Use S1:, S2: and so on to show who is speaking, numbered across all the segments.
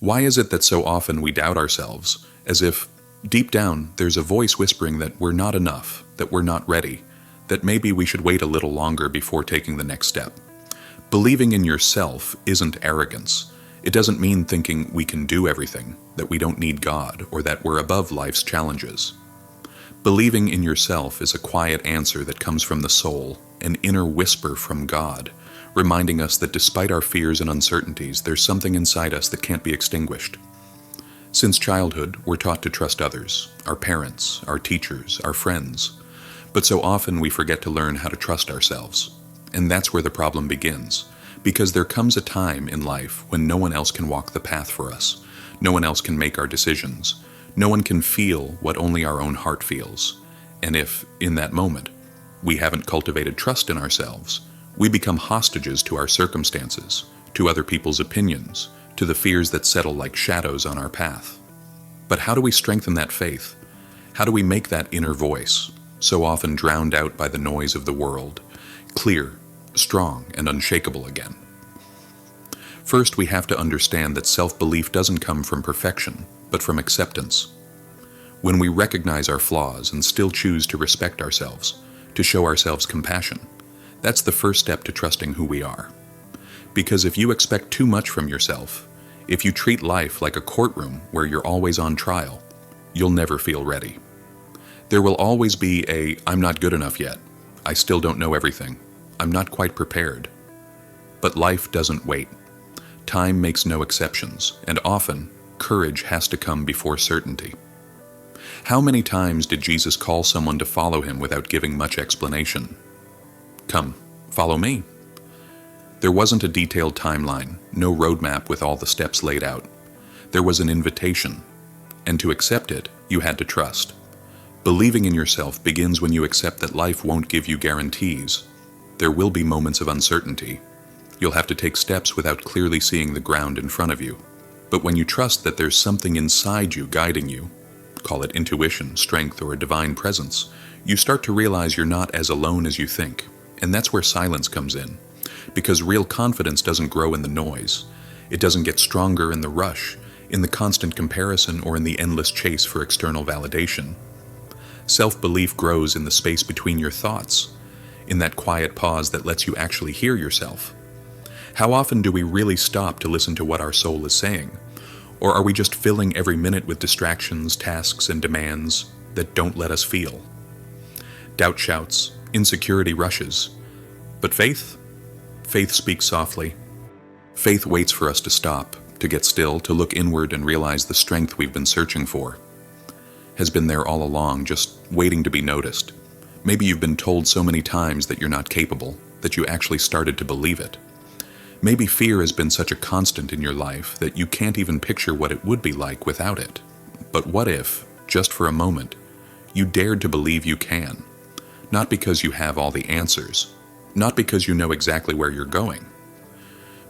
S1: Why is it that so often we doubt ourselves, as if, deep down, there's a voice whispering that we're not enough, that we're not ready, that maybe we should wait a little longer before taking the next step? Believing in yourself isn't arrogance. It doesn't mean thinking we can do everything, that we don't need God, or that we're above life's challenges. Believing in yourself is a quiet answer that comes from the soul, an inner whisper from God, reminding us that despite our fears and uncertainties, there's something inside us that can't be extinguished. Since childhood, we're taught to trust others, our parents, our teachers, our friends. But so often we forget to learn how to trust ourselves. And that's where the problem begins, because there comes a time in life when no one else can walk the path for us. No one else can make our decisions. No one can feel what only our own heart feels. And if, in that moment, we haven't cultivated trust in ourselves, we become hostages to our circumstances, to other people's opinions, to the fears that settle like shadows on our path. But how do we strengthen that faith? How do we make that inner voice, so often drowned out by the noise of the world, clear, strong, and unshakable again? First, we have to understand that self-belief doesn't come from perfection, but from acceptance. When we recognize our flaws and still choose to respect ourselves, to show ourselves compassion, that's the first step to trusting who we are. Because if you expect too much from yourself, if you treat life like a courtroom where you're always on trial, you'll never feel ready. There will always be a, I'm not good enough yet, I still don't know everything, I'm not quite prepared. But life doesn't wait. Time makes no exceptions, and often, courage has to come before certainty. How many times did Jesus call someone to follow him without giving much explanation? Come, follow me. There wasn't a detailed timeline, no roadmap with all the steps laid out. There was an invitation, and to accept it, you had to trust. Believing in yourself begins when you accept that life won't give you guarantees. There will be moments of uncertainty. You'll have to take steps without clearly seeing the ground in front of you. But when you trust that there's something inside you guiding you, call it intuition, strength, or a divine presence, you start to realize you're not as alone as you think. And that's where silence comes in. Because real confidence doesn't grow in the noise. It doesn't get stronger in the rush, in the constant comparison, or in the endless chase for external validation. Self-belief grows in the space between your thoughts, in that quiet pause that lets you actually hear yourself. How often do we really stop to listen to what our soul is saying? Or are we just filling every minute with distractions, tasks, and demands that don't let us feel? Doubt shouts, insecurity rushes. But faith? Faith speaks softly. Faith waits for us to stop, to get still, to look inward and realize the strength we've been searching for has been there all along, just waiting to be noticed. Maybe you've been told so many times that you're not capable, that you actually started to believe it. Maybe fear has been such a constant in your life that you can't even picture what it would be like without it. But what if, just for a moment, you dared to believe you can? Not because you have all the answers, not because you know exactly where you're going,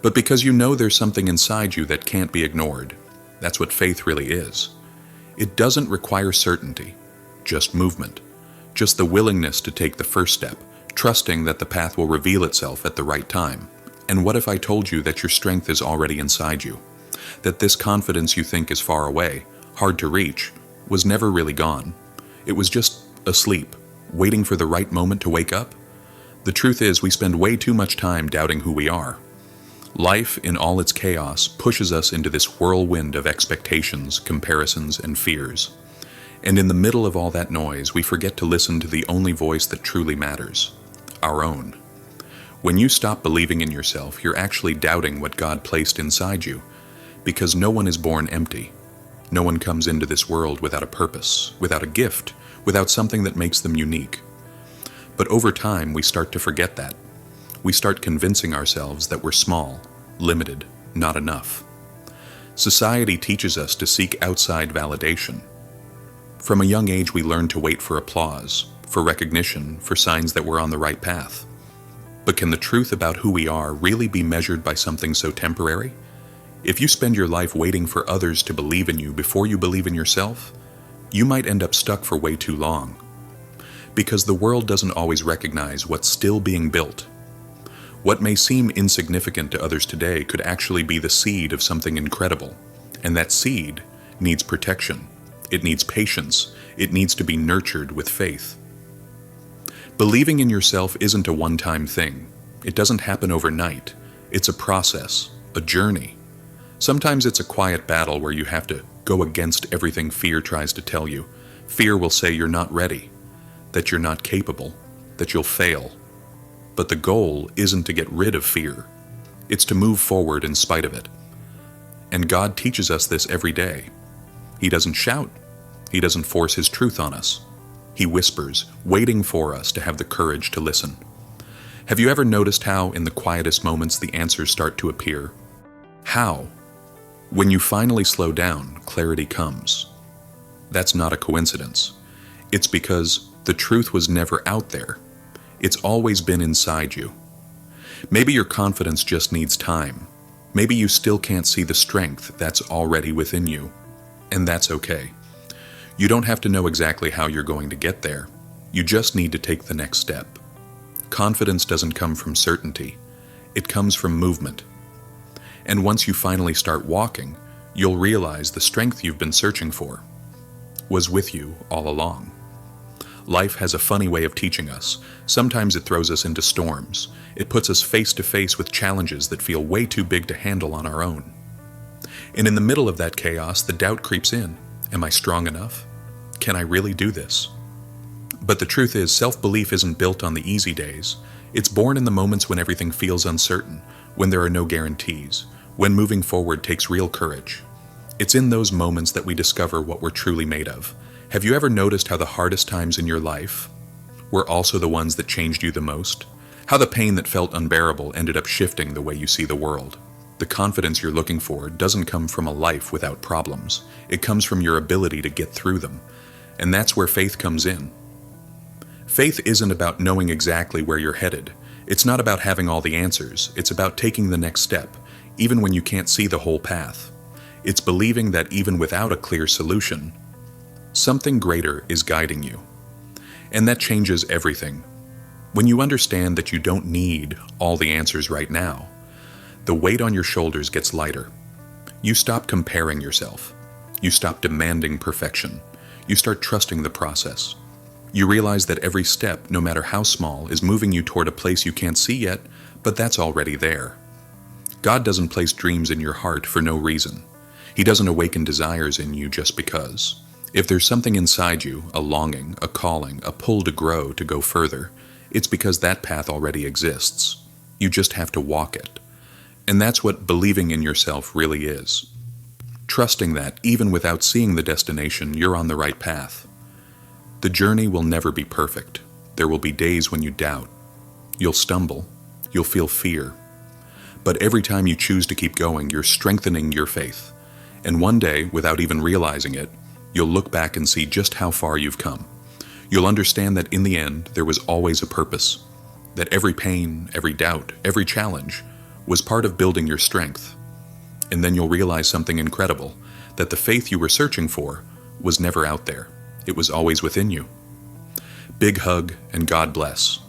S1: but because you know there's something inside you that can't be ignored. That's what faith really is. It doesn't require certainty, just movement, just the willingness to take the first step, trusting that the path will reveal itself at the right time. And what if I told you that your strength is already inside you? That this confidence you think is far away, hard to reach, was never really gone. It was just asleep, waiting for the right moment to wake up? The truth is, we spend way too much time doubting who we are. Life, in all its chaos, pushes us into this whirlwind of expectations, comparisons, and fears. And in the middle of all that noise, we forget to listen to the only voice that truly matters, our own. When you stop believing in yourself, you're actually doubting what God placed inside you, because no one is born empty. No one comes into this world without a purpose, without a gift, without something that makes them unique. But over time, we start to forget that. We start convincing ourselves that we're small, limited, not enough. Society teaches us to seek outside validation. From a young age, we learn to wait for applause, for recognition, for signs that we're on the right path. But can the truth about who we are really be measured by something so temporary? If you spend your life waiting for others to believe in you before you believe in yourself, you might end up stuck for way too long. Because the world doesn't always recognize what's still being built. What may seem insignificant to others today could actually be the seed of something incredible. And that seed needs protection. It needs patience. It needs to be nurtured with faith. Believing in yourself isn't a one-time thing. It doesn't happen overnight. It's a process, a journey. Sometimes it's a quiet battle where you have to go against everything fear tries to tell you. Fear will say you're not ready, that you're not capable, that you'll fail. But the goal isn't to get rid of fear. It's to move forward in spite of it. And God teaches us this every day. He doesn't shout. He doesn't force His truth on us. He whispers, waiting for us to have the courage to listen. Have you ever noticed how, in the quietest moments, the answers start to appear? How? When you finally slow down, clarity comes. That's not a coincidence. It's because the truth was never out there. It's always been inside you. Maybe your confidence just needs time. Maybe you still can't see the strength that's already within you. And that's okay. You don't have to know exactly how you're going to get there. You just need to take the next step. Confidence doesn't come from certainty. It comes from movement. And once you finally start walking, you'll realize the strength you've been searching for was with you all along. Life has a funny way of teaching us. Sometimes it throws us into storms. It puts us face to face with challenges that feel way too big to handle on our own. And in the middle of that chaos, the doubt creeps in. Am I strong enough? Can I really do this? But the truth is, self-belief isn't built on the easy days. It's born in the moments when everything feels uncertain, when there are no guarantees, when moving forward takes real courage. It's in those moments that we discover what we're truly made of. Have you ever noticed how the hardest times in your life were also the ones that changed you the most? How the pain that felt unbearable ended up shifting the way you see the world? The confidence you're looking for doesn't come from a life without problems. It comes from your ability to get through them. And that's where faith comes in. Faith isn't about knowing exactly where you're headed. It's not about having all the answers. It's about taking the next step, even when you can't see the whole path. It's believing that even without a clear solution, something greater is guiding you. And that changes everything. When you understand that you don't need all the answers right now, the weight on your shoulders gets lighter. You stop comparing yourself. You stop demanding perfection. You start trusting the process. You realize that every step, no matter how small, is moving you toward a place you can't see yet, but that's already there. God doesn't place dreams in your heart for no reason. He doesn't awaken desires in you just because. If there's something inside you, a longing, a calling, a pull to grow, to go further, it's because that path already exists. You just have to walk it. And that's what believing in yourself really is. Trusting that, even without seeing the destination, you're on the right path. The journey will never be perfect. There will be days when you doubt. You'll stumble. You'll feel fear. But every time you choose to keep going, you're strengthening your faith. And one day, without even realizing it, you'll look back and see just how far you've come. You'll understand that in the end, there was always a purpose. That every pain, every doubt, every challenge was part of building your strength. And then you'll realize something incredible, that the faith you were searching for was never out there. It was always within you. Big hug and God bless.